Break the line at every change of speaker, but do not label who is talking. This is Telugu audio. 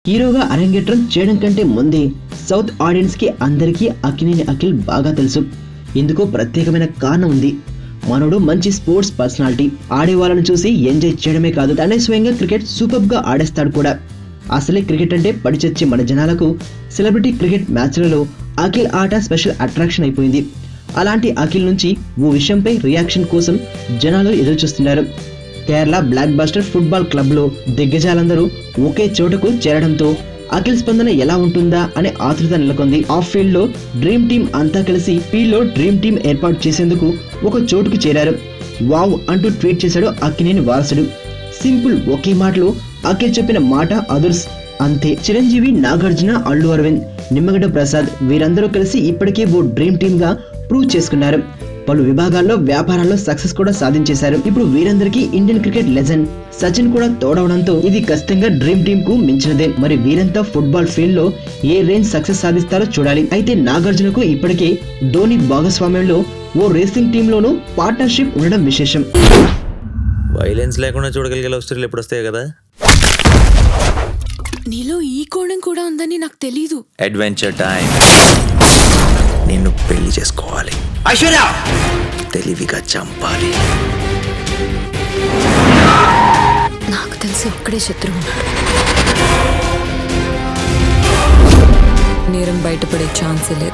హీరోగా అరంగేట్రం చేయడం కంటే ముందే సౌత్ ఆడియన్స్ కి అందరికీ అక్కినేని అఖిల్ బాగా తెలుసు. ఇందుకు ప్రత్యేకమైన కారణం ఉంది. మనోడు మంచి స్పోర్ట్స్ పర్సనాలిటీ. ఆడే వాళ్ళని చూసి ఎంజాయ్ చేయడమే కాదు, తనే స్వయంగా క్రికెట్ సూపర్ గా ఆడేస్తాడు కూడా. అసలే క్రికెట్ అంటే పడిచొచ్చే మన జనాలకు సెలబ్రిటీ క్రికెట్ మ్యాచ్లలో అఖిల్ ఆట స్పెషల్ అట్రాక్షన్ అయిపోయింది. అలాంటి అఖిల్ నుంచి ఓ విషయంపై రియాక్షన్ కోసం జనాలు ఎదురు చూస్తున్నారు. Kerala block buster football club లో దిగ్గజాలందరూ ఒకే చోటుకు చేరడంతో అఖిల్ స్పందన ఎలా ఉంటుందా అనే ఆతృత నెలకొంది. ఆఫ్ ఫీల్డ్ లో డ్రీమ్ టీమ్ అంతా కలిసి ఫీల్డ్ లో డ్రీమ్ టీమ్ ఏర్పాటు చేసేందుకు ఒక చోటుకు చేరారు. వావ్ అంటూ ట్వీట్ చేశాడు అక్కినేని వారసుడు. సింపుల్, ఒకే మాటలో అఖిల్ చెప్పిన మాట అదుర్స్ అంతే. చిరంజీవి, నాగార్జున, అల్లు అరవింద్, నిమ్మగడ్డ ప్రసాద్ వీరందరూ కలిసి ఇప్పటికే ఓ డ్రీమ్ టీమ్ గా ప్రూవ్ చేసుకున్నారు. పలు విభాగాల్లో వ్యాపారాల్లో సక్సెస్ కూడా సాధించేశారు. ఇప్పుడు వీరందరికీ ఇండియన్ క్రికెట్ లెజెండ్ సచిన్ కూడా తోడవడంతో ఇది ఖచ్చితంగా డ్రీమ్ టీమ్ కు మించినదే. మరి వీరంతా ఫుట్బాల్ ఫీల్డ్ లో ఏ రేంజ్ సక్సెస్ సాధిస్తారో చూడాలి. అయితే నాగార్జునకు ఇప్పటికే ధోని భాగస్వామ్యంలో ఓ రేసింగ్ టీమ్ లోనూ పార్ట్నర్షిప్ ఉండడం విశేషం.
వైలెన్స్ లేకుండా చూడగలిగే లవ్ స్టోరీలు ఎప్పుడు వస్తాయి కదా.
నీలో ఈ కోణం కూడా ఉందని నాకు తెలీదు.
Adventure time. నిన్ను పెళ్లి చేసుకోవాలి.
ఐశ్వర్య
తెలివిగా చంపాలి.
నాకు తెలిసి ఒక్కడే శత్రువు ఉన్నాడు. నేరం బయటపడే ఛాన్సే లేదు.